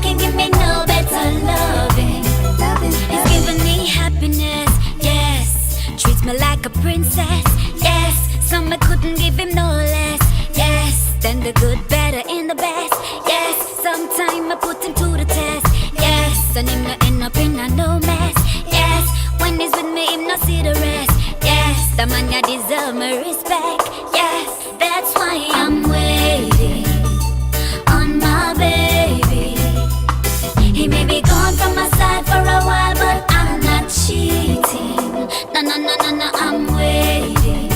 can give me no better loving. He's giving me happiness, yes. Treats me like a princess, yes. Some I couldn't give him no less, yes. Than the good, better, and the best, yes. Sometime I put him to the test, yes. And him not end up in a no mess, yes. When he's with me, him not see the rest, yes. The man ya deserve my respect, yes. That's why I'm waiting on my baby. He may be gone from my side for a while, but I'm not cheating. No, no, no, no, no, I'm waiting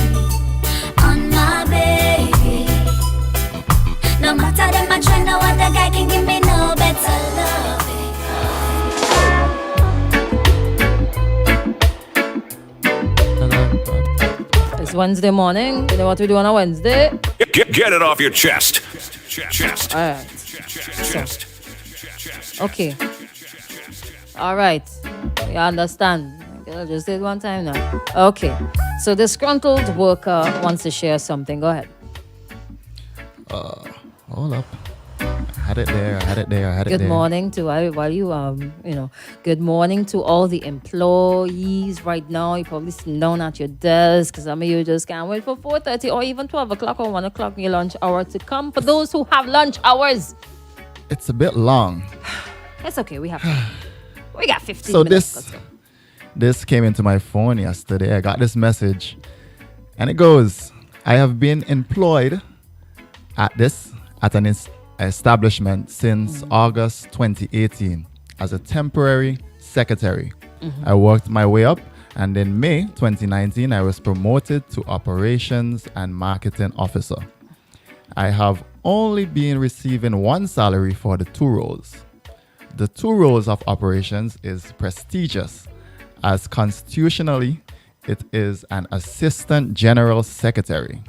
on my baby. No matter them I try, no other guy can give me no better loving. It's Wednesday morning. You know what we do on a Wednesday? Get it off your chest. Chest. All right. Chest. Okay. All right. You understand. I'll just say it one time now. Okay. So the disgruntled worker wants to share something. Go ahead. Hold up. I had it there. Good morning to good morning to all the employees right now. You're probably sitting down at your desk because some of you just can't wait for 4:30 or even 12 o'clock or 1 o'clock your lunch hour to come. For those who have lunch hours, it's a bit long. it's okay. We have time. We got 15 So minutes. this came into my phone yesterday. I got this message and it goes, I have been employed at an establishment since August 2018 as a temporary secretary. I worked my way up, and in May 2019 I was promoted to operations and marketing officer. I have only been receiving one salary for the two roles. The two roles of operations is prestigious, as constitutionally it is an assistant general secretary.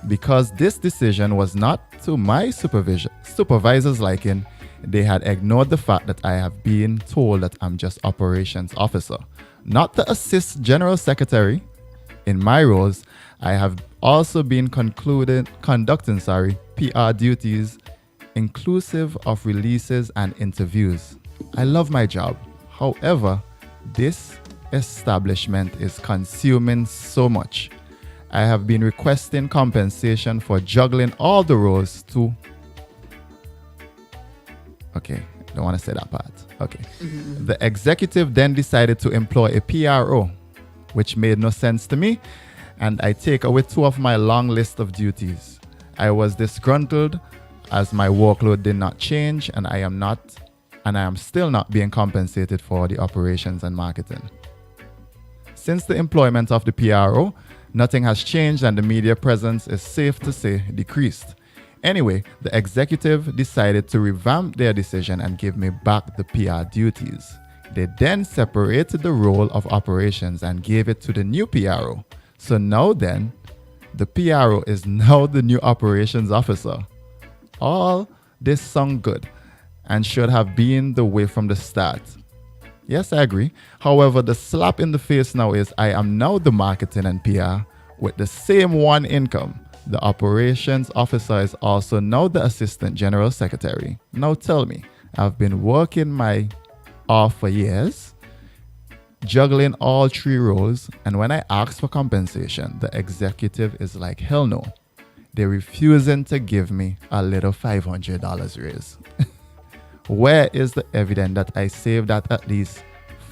Because this decision was not to my supervisor's liking, they had ignored the fact that I have been told that I'm just operations officer, not the assist general secretary. In my roles, I have also been conducting PR duties, inclusive of releases and interviews. I love my job. However, this establishment is consuming so much. I have been requesting compensation for juggling all the roles too. Okay, don't want to say that part. Okay. The executive then decided to employ a PRO, which made no sense to me, and I take away two of my long list of duties. I was disgruntled as my workload did not change, and I am still not being compensated for the operations and marketing. Since the employment of the PRO, nothing has changed and the media presence is safe to say decreased. Anyway, the executive decided to revamp their decision and give me back the PR duties. They then separated the role of operations and gave it to the new PRO. So now then, the PRO is now the new operations officer. All this sound good and should have been the way from the start. Yes, I agree. However, the slap in the face now is I am now the marketing and PR with the same one income. The operations officer is also now the assistant general secretary. Now tell me, I've been working my off for years, juggling all three roles, and when I ask for compensation, the executive is like, hell no. They're refusing to give me a little $500 raise. Where is the evidence that I saved at least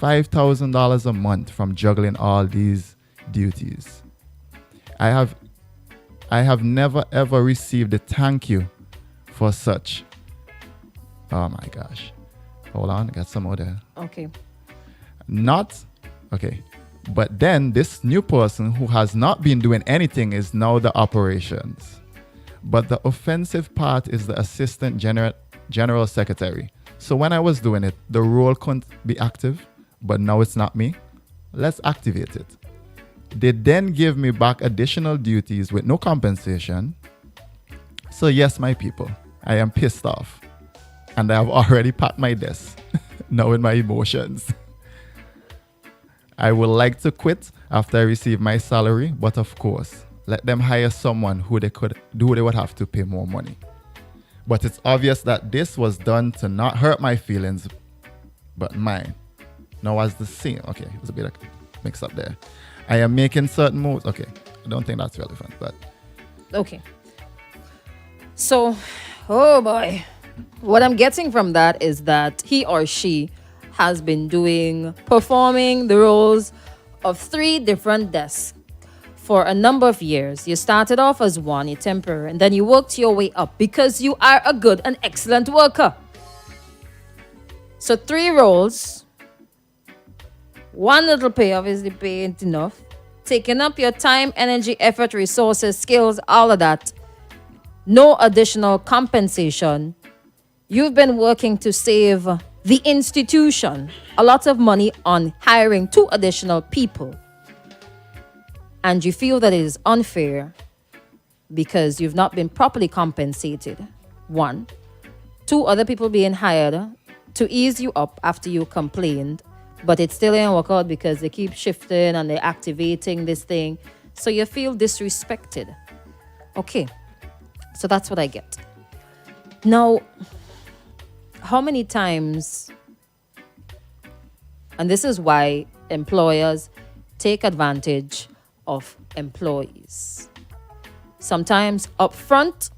$5,000 a month from juggling all these duties? I have never ever received a thank you for such. Oh my gosh. Hold on, I got some more there. Okay. But then this new person who has not been doing anything is now the operations. But the offensive part is the assistant general secretary. So when I was doing it, the role couldn't be active, but now it's not me. Let's activate it. They then give me back additional duties with no compensation. So yes, my people, I am pissed off. And I have already packed my desk, knowing my emotions. I would like to quit after I receive my salary, but of course, let them hire someone who they would have to pay more money. But it's obvious that this was done to not hurt my feelings, but mine. Now, as the same, okay, there's a bit of mix up there. I am making certain moves. Okay, I don't think that's relevant, but Okay. So, oh boy. What I'm getting from that is that he or she has been performing the roles of 3 different desks for a number of years. You started off as one, you temporary, and then you worked your way up because you are a good and excellent worker. So 3 roles, 1 little pay, obviously pay ain't enough. Taking up your time, energy, effort, resources, skills, all of that. No additional compensation. You've been working to save the institution a lot of money on hiring 2 additional people. And you feel that it is unfair because you've not been properly compensated. 1. 2 other people being hired to ease you up after you complained, but it still didn't work out because they keep shifting and they're activating this thing. So you feel disrespected. Okay. So that's what I get. Now, how many times, and this is why employers take advantage of employees. Sometimes up front,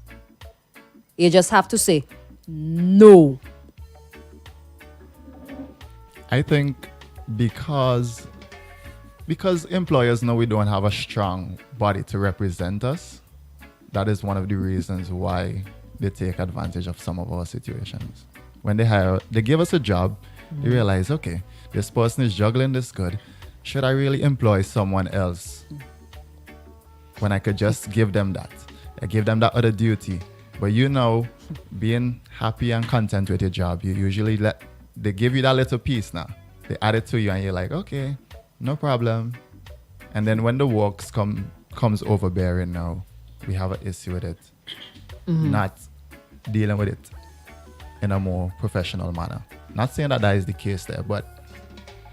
you just have to say no. I think because employers know we don't have a strong body to represent us, that is one of the reasons why they take advantage of some of our situations. When they give us a job, they realize, okay, this person is juggling this good. Should I really employ someone else when I could just give them that? I give them that other duty. But being happy and content with your job, you usually they give you that little piece now. They add it to you and you're like, okay, no problem. And then when the work comes overbearing now, we have an issue with it. Not dealing with it in a more professional manner. Not saying that is the case there, but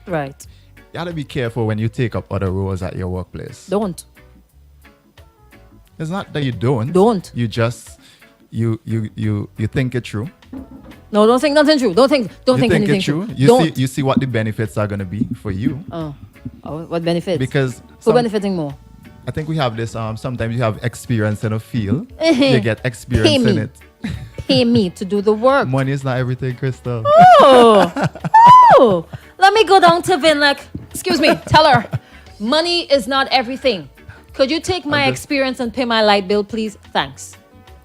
Right. you gotta be careful when you take up other roles at your workplace. Don't. It's not that you don't. Don't. You just you think it through. No, don't think nothing true. Don't think anything it through. Don't. You see what the benefits are gonna be for you. Oh, what benefits? Because who benefiting more? I think we have this. Sometimes you have experience in a field. You get experience Pay me. in it. Pay me to do the work. Money is not everything, Crystal. Oh, let me go down to Vin. Like, excuse me, tell her, money is not everything. Could you take my experience and pay my light bill, please? Thanks,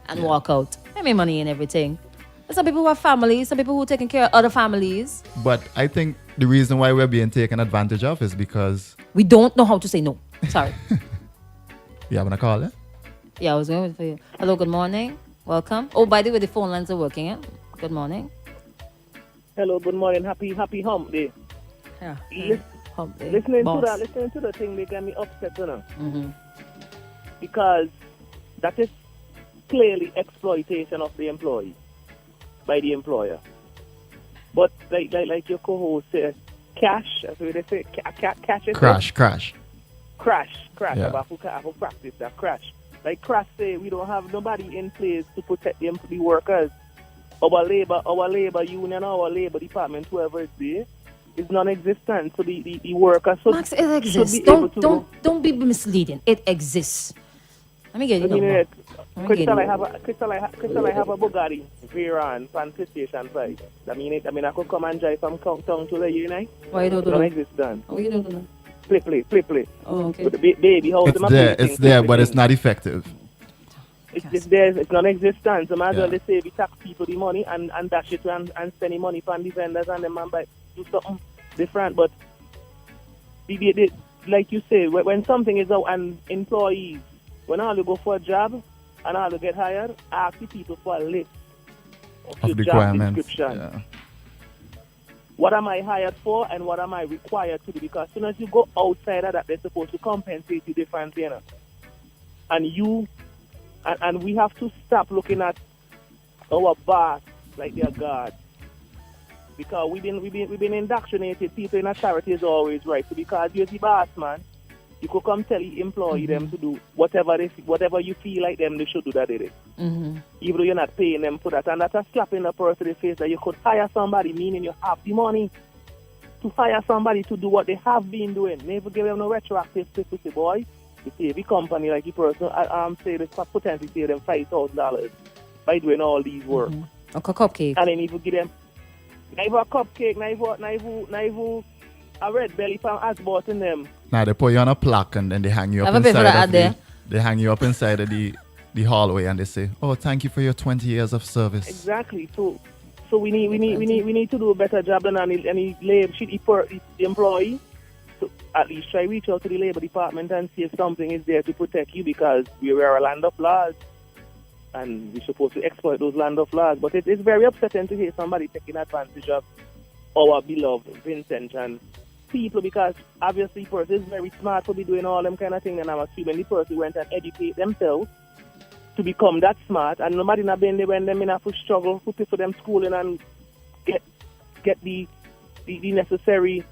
and walk out. Pay me money and everything. There's some people who have families, some people who are taking care of other families. But I think the reason why we're being taken advantage of is because we don't know how to say no. Sorry. You having a call, eh? Yeah, I was going for you. Hello, good morning. Welcome. Oh, by the way, the phone lines are working, eh? Good morning. Hello, good morning. Happy hump day. Yeah. Hump day. Listening Boss. to the thing, they get me upset, because that is clearly exploitation of the employee by the employer. But like your co-host said, cash, as they say, cash is Crash. Crash. Yeah. I have to practice that crash. Like Crash say, we don't have nobody in place to protect the workers. Our labor union, our labor department, whoever it's there, is non-existent. So the workers should, Max, it exists. should be able to Don't be misleading. It exists. Let me get you number. Crystal, I have a Bugatti Veyron from the station side. I mean, I could come and drive from town to the unit. Why you don't do Non that? existent. Oh, you don't do that? Play. Oh, okay. But baby, how It's there, but it's not effective. It's there. It's non-existent. So might as well Yeah. they say we tax people the money and dash it and spend the money from the vendors and them and buy do something different. But like you say, when something is out and employees, when all you go for a job and all you get hired, ask the people for a list of your job Requirements. description. Yeah. What am I hired for and what am I required to do? Because as soon as you go outside of that, they're supposed to compensate you differently, you know. And we have to stop looking at our boss like they're God. Because we've been indoctrinated. People in authority is always right. So because you're the boss, man, you could come tell the employee them to do whatever you feel like them they should do that they do. Even though you're not paying them for that. And that's a slap in the person in the face that you could hire somebody, meaning you have the money to hire somebody to do what they have been doing. Never give them no retroactive tip to say, boy, you see, every company like the person, say this potentially save them $5,000 by doing all these work. A cupcake. And then if you give them, not even a cupcake, not even a red belly from Asbot in them. Now they put you on a plaque and then they hang you up Have a bit for inside that of there. they hang you up inside of the hallway and they say, "Oh, thank you for your 20 years of service." Exactly. So we need to do a better job than any labor the employee. So at least try reach out to the labor department and see if something is there to protect you, because we are a land of laws and we're supposed to exploit those land of laws. But it's very upsetting to hear somebody taking advantage of our beloved Vincent and people, because obviously the person is very smart to be doing all them kind of things, and I'm assuming the person went and educate themselves to become that smart, and nobody not been there when them in a full struggle to pay for them schooling and get the necessary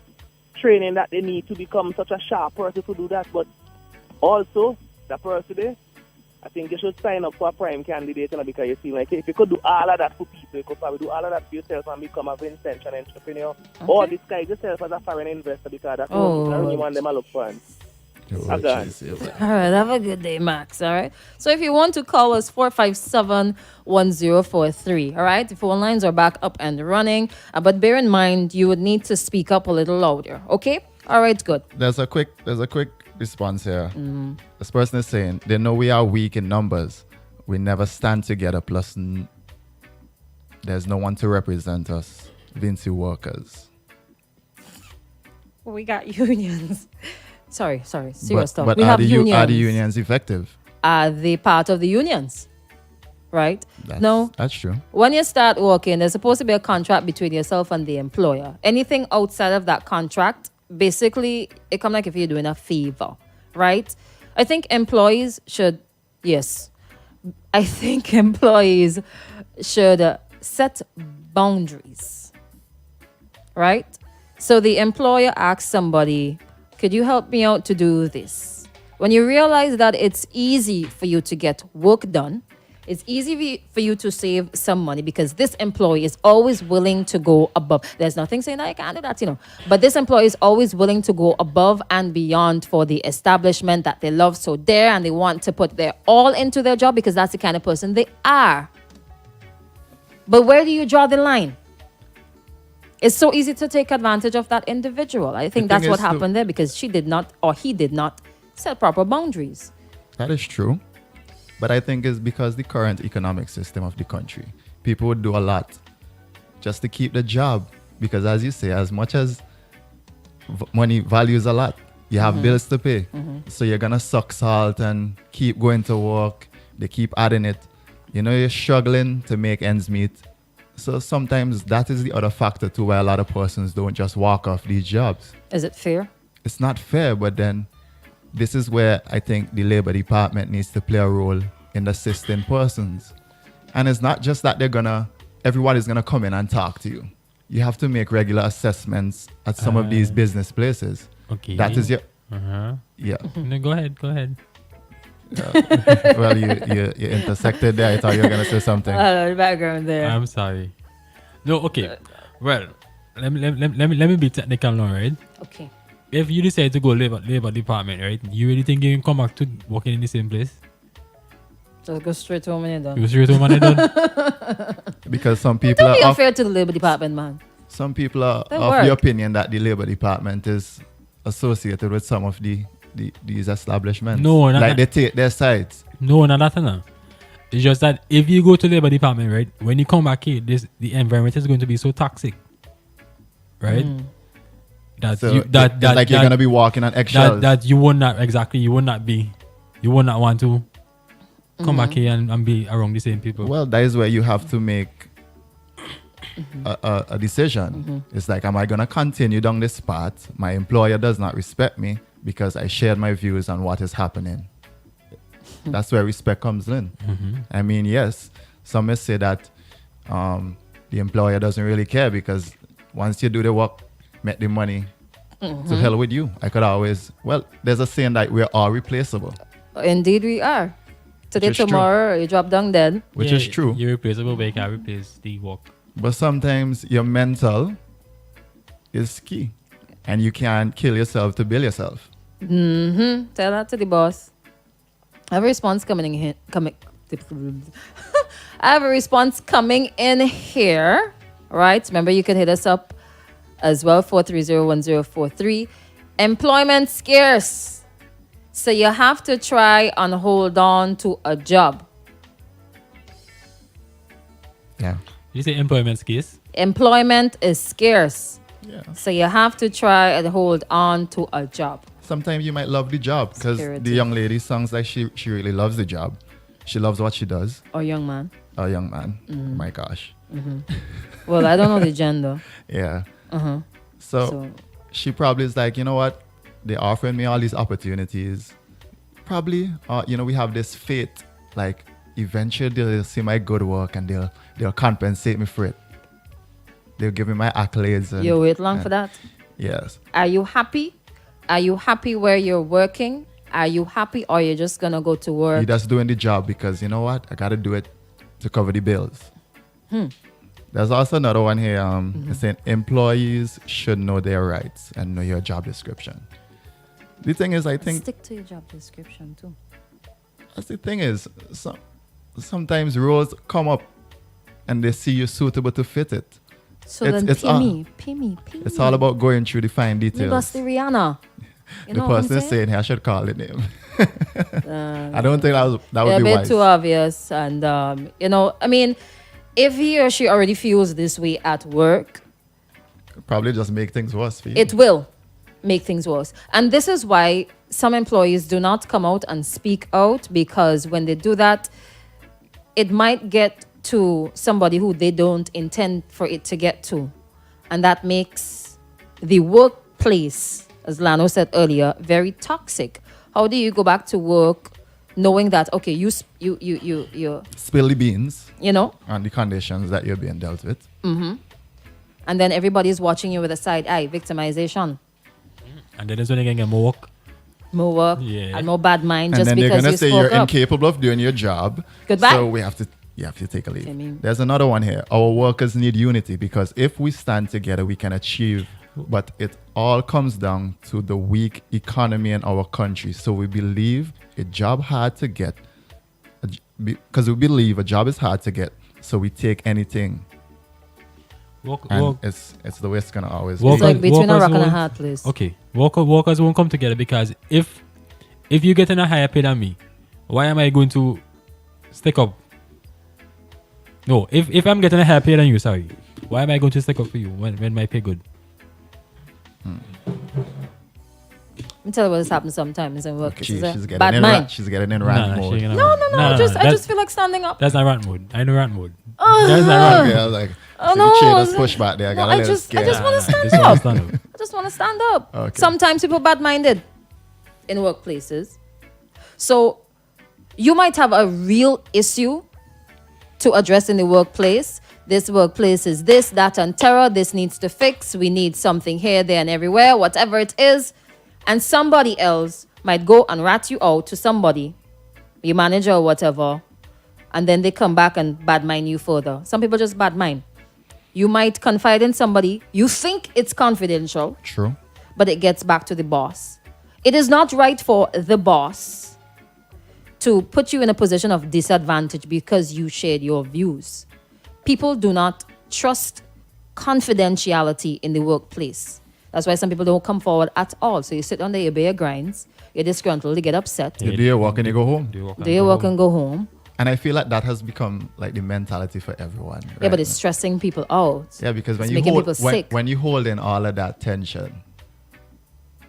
training that they need to become such a sharp person to do that. But also that person there, I think you should sign up for a prime candidate, because you see, like, if you could do all of that for people, you could probably do all of that for yourself and become a Vincent entrepreneur. Okay. Or disguise yourself as a foreign investor, because that's what you want them to look for. Oh, Okay. jeez. All right, have a good day, Max. All right. So if you want to call us, 457-1043. All right. The phone lines are back up and running. But bear in mind, you would need to speak up a little louder. Okay. All right. Good. There's a quick response here. This person is saying they know we are weak in numbers. We never stand together. Plus, there's no one to represent us. Vinci workers. We got unions. Sorry. Serious talk. But We are have the unions. are the unions effective? Are they part of the unions? Right? That's true. When you start working, there's supposed to be a contract between yourself and the employer. Anything outside of that contract, basically, it comes like if you're doing a favor, right? I think employees should set boundaries, right? So the employer asks somebody, could you help me out to do this? When you realize that it's easy for you to get work done, it's easy for you to save some money, because this employee is always willing to go above. There's nothing saying that I can't do that, But this employee is always willing to go above and beyond for the establishment that they love so dear, and they want to put their all into their job because that's the kind of person they are. But where do you draw the line? It's so easy to take advantage of that individual. I think that's what happened there, because she did not, or he did not, set proper boundaries. That is true. But I think it's because the current economic system of the country, people would do a lot just to keep the job. Because as you say, as much as money values a lot, you have bills to pay. So you're going to suck salt and keep going to work. They keep adding it. You're struggling to make ends meet. So sometimes that is the other factor too, why a lot of persons don't just walk off these jobs. Is it fair? It's not fair, but then this is where I think the Labor Department needs to play a role in assisting persons. And it's not just that everyone is gonna come in and talk to you. You have to make regular assessments at some of these business places. Okay. That is your yeah. No, go ahead. Well, you intersected there. I thought you were gonna say something. The background there. I'm sorry. No, okay. Well, let me be technical now, right? Okay. If you decide to go labor department, right? You really think you can come back to working in the same place? So go straight home and you're done. You go straight home and you're done? Because some people Don't be are unfair to the Labor Department, man. some people are They of work. the opinion that the Labor Department is associated with some of these establishments. No, not like that. they take their sides. No, not that. No. It's just that if you go to labor department, right, when you come back here, the environment is going to be so toxic, right? That So you, that it's that like you're that- gonna be walking on eggshells. that you would not want to come back here and be around the same people. Well, that is where you have to make a decision. It's like, am I going to continue down this path? My employer does not respect me because I shared my views on what is happening. That's where respect comes in. I mean, yes, some may say that the employer doesn't really care because once you do the work, make the money, to hell with you. I could always, well, there's a saying that we're all replaceable. Indeed, we are. Today, Which is true. tomorrow, you drop down dead. Which is true. You're replaceable, but you can't replace the work. But sometimes your mental is key. And you can't kill yourself to build yourself. Tell that to the boss. I have a response coming in here. I have a response coming in here. Right? Remember, you can hit us up as well, 4301043. Employment scarce. So you have to try and hold on to a job. Yeah. Did you say employment case? Employment is scarce. Yeah. So you have to try and hold on to a job. Sometimes you might love the job because Security. the young lady sounds like she really loves the job. She loves what she does. Or young man. A young man. My gosh. Well, I don't know the gender. Yeah. Uh-huh. So she probably is like, you know what? They're offering me all these opportunities. Probably, we have this faith. Like, eventually they'll see my good work and they'll compensate me for it. They'll give me my accolades. And, You wait long for that? Yes. Are you happy? Are you happy where you're working? Are you happy, or you're just gonna go to work? You're just doing the job because, you know what? I got to do it to cover the bills. There's also another one here. It's saying employees should know their rights and know your job description. The thing is, I think Stick to your job description too. that's the thing is, sometimes roles come up and they see you suitable to fit it. So It's- then it's pay all- me, pay me, pay me. It's all about going through the fine Me details. bust the Rihanna. You The know what I'm person is saying? saying, hey, I should call the name. I don't think that would They're a be bit wise. too obvious, and I mean, if he or she already feels this way at work, Probably just make things worse for you. it will make things worse. And this is why some employees do not come out and speak out, because when they do that, it might get to somebody who they don't intend for it to get to. And that makes the workplace, as Lano said earlier, very toxic. How do you go back to work knowing that, okay, you Spill the beans know, on the conditions that you're being dealt with. and then everybody's watching you with a side eye, victimization, And then that's when they can get more work. more work, Yeah. and more bad mind And just then they're because going you to say spoke you're up. incapable of doing your job. Goodbye. So you have to take a leave. I mean- There's another one here. Our workers need unity because if we stand together, we can achieve. But it all comes down to the weak economy in our country. So we believe a job hard to get, because we believe a job is hard to get. So we take anything. And it's the way it's going to always Work- It's like between a Workers rock and a won't- hard place. Okay, workers won't come together because if you're getting a higher pay than me, why am I going to stick up? No, if I'm getting a higher pay than you, sorry, why am I going to stick up for you when my pay good? Let me tell you what has happened sometimes in work. She's It's a getting bad in mind. she's getting in rant mode. No, I just feel like standing up. That's not rant mode. I know rant mode. That's not rant Okay, I was like, Oh, see no, the chain just no. push back there. I No, got I a little just scared. wanna stand This one up. stand up. I just want to stand up. Okay. Sometimes people bad-minded in workplaces. So you might have a real issue to address in the workplace. This workplace is this, that, and terror. This needs to fix. We need something here, there, and everywhere, whatever it is. And somebody else might go and rat you out to somebody, your manager or whatever, and then they come back and bad-mind you further. Some people just bad-mind. You might confide in somebody. You think it's confidential, True. but it gets back to the boss. It is not right for the boss to put you in a position of disadvantage because you shared your views. People do not trust confidentiality in the workplace. That's why some people don't come forward at all. So you sit on there, you bear your grinds, you're disgruntled, you get upset, You do your work and you go home. Do you work and go home. And I feel like that has become like the mentality for everyone. Yeah, right but it's now. stressing people out. Yeah, because when It's you making hold people sick. when you hold in all of that tension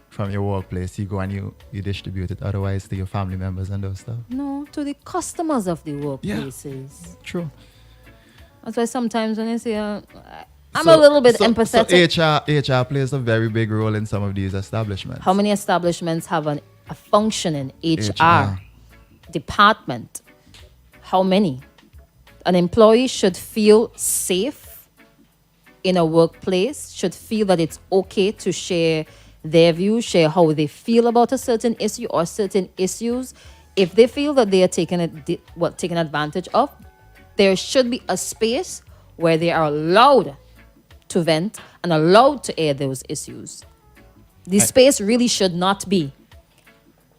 from your workplace, you go and you distribute it otherwise to your family members and those stuff. No, to the customers of the workplaces. True. That's why sometimes when I say, I'm a little bit empathetic. So HR plays a very big role in some of these establishments. How many establishments have a functioning HR HR. department? How many? An employee should feel safe in a workplace, should feel that it's okay to share their views, share how they feel about a certain issue or certain issues if they feel that they are taken advantage of, there should be a space where they are allowed to vent and allowed to air those issues. The space really should not be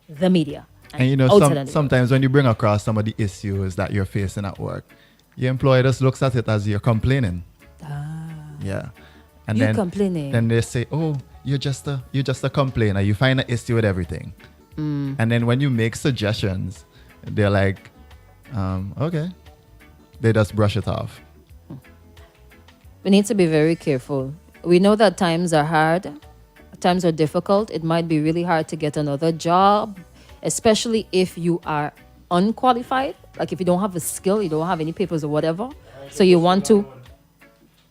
the media. And you know, outside of the media. sometimes when you bring across some of the issues that you're facing at work, your employer just looks at it as you're complaining. Yeah. And You're then complaining. Then they say, "Oh, you're just a complainer. You find an issue with everything." And then when you make suggestions, they're like, "Okay." They just brush it off. We need to be very careful. We know that times are hard, times are difficult. It might be really hard to get another job, especially if you are unqualified. Like if you don't have a skill, you don't have any papers or whatever. So you want to.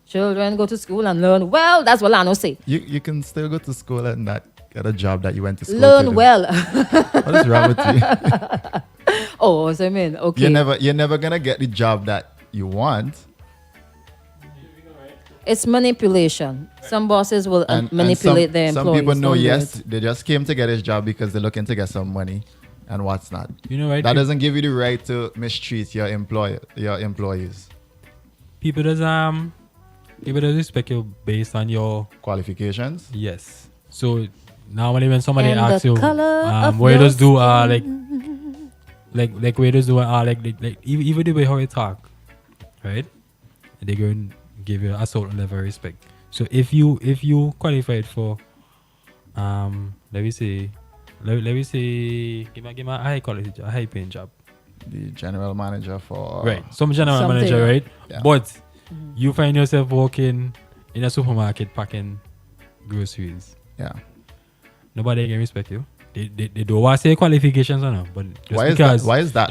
Children go to school and learn well. That's what Lano say. You can still go to school and not get a job that you went to school to Learn do. well. What is wrong with you? Oh, so I mean, okay. You're never gonna get the job that you want. It's manipulation. Some bosses will manipulate their some employees. people know, don't do yes, it. they just came to get his job because they're looking to get some money and what's not. You know, right? That doesn't give you the right to mistreat your employees. People does respect you based on your Qualifications. yes. So normally when somebody And asks the you, color of what you your just do like what you just do like even the way how you talk, right? They're going to give you a certain level of respect. So if you qualified for let me say give me a high quality job, a high paying job. The general manager for Right. Some general Something. manager, right? Yeah. But you find yourself working in a supermarket packing groceries. Yeah. Nobody can respect you. They don't want to say qualifications or not, but just Why is because that? Why is that?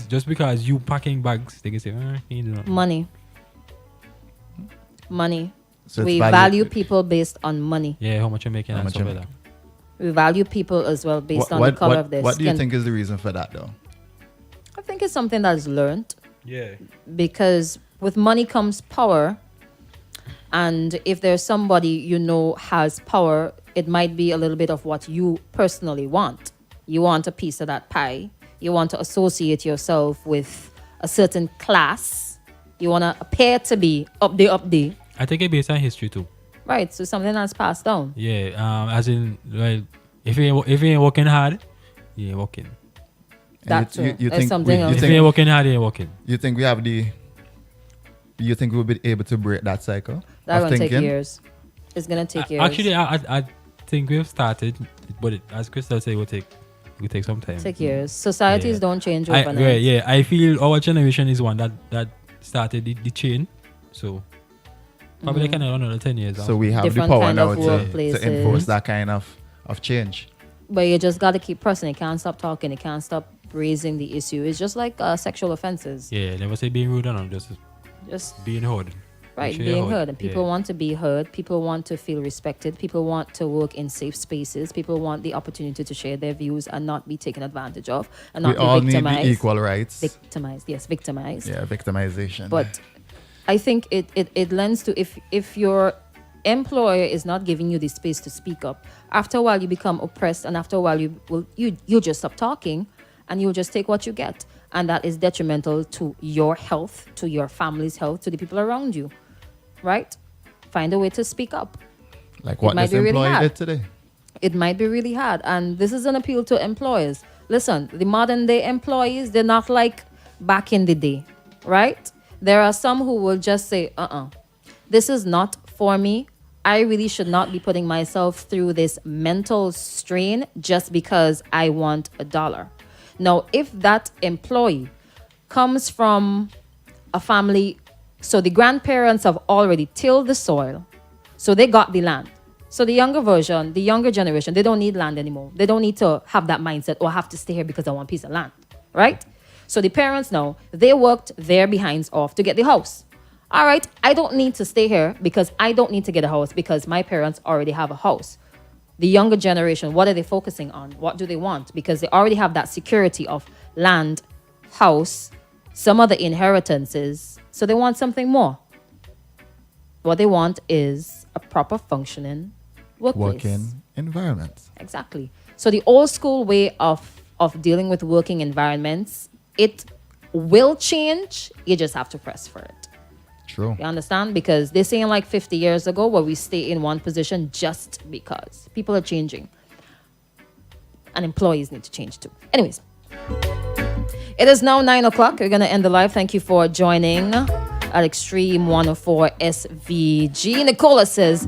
just because you packing bags, they can say, you know. Money. So it's We value people based on money. Yeah, how much you're making How and much stuff you like that. We value people as well based on the color of their What skin. do you think is the reason for that, though? I think it's something that's learned Yeah. because with money comes power. And if there's somebody you know has power, it might be a little bit of what you personally want. You want a piece of that pie. You want to associate yourself with a certain class. You want to appear to be up there. I think it's based on history too. Right, so something that's passed down. Yeah, as in, well, if you ain't working hard, you ain't working. That's you true. There's think something else. If you ain't working hard, you ain't working. You think we have the? You think we'll be able to break that cycle? That's of going to take thinking? years. It's going to take years. Actually, I think we've started, but as Crystal said, it will take some time. Take years. Societies Yeah. don't change overnight. I feel our generation is one that started the chain. So probably like another 10 years. So we have Different the power kind now of to workplaces. enforce that kind of change. But you just got to keep pressing. You can't stop talking. You can't stop raising the issue. It's just like sexual offenses. Yeah, never say being rude or not, Just being heard. right, Make sure you're being heard. And people Yeah. want to be heard. People want to feel respected. People want to work in safe spaces. People want the opportunity to share their views and not be taken advantage of and We not all be need victimized. the equal rights. Victimized, yes, victimized. Yeah, victimization. But I think it lends to if your employer is not giving you the space to speak up, after a while you become oppressed, and after a while you'll just stop talking and you'll just take what you get. And that is detrimental to your health, to your family's health, to the people around you. Right? Find a way to speak up. like what might this be really employee hard. did today. It might be really hard. And this is an appeal to employers. Listen, the modern day employees, they're not like back in the day, right? There are some who will just say, this is not for me. I really should not be putting myself through this mental strain just because I want $1. Now, if that employee comes from a family, so the grandparents have already tilled the soil, so they got the land. So the younger generation, they don't need land anymore. They don't need to have that mindset, I have to stay here because I want a piece of land, right? So the parents now, they worked their behinds off to get the house. All right, I don't need to stay here because I don't need to get a house because my parents already have a house. The younger generation, what are they focusing on? What do they want? Because they already have that security of land, house, some other inheritances. So they want something more. What they want is a proper functioning workplace. Working environment. Exactly. So the old school way of of dealing with working environments, it will change. You just have to press for it. True. You understand? Because they're saying like 50 years ago where we stay in one position just because. People are changing. And employees need to change too. Anyways. It is now 9 o'clock. We're going to end the live. Thank you for joining at Extreme 104 SVG. Nicola says,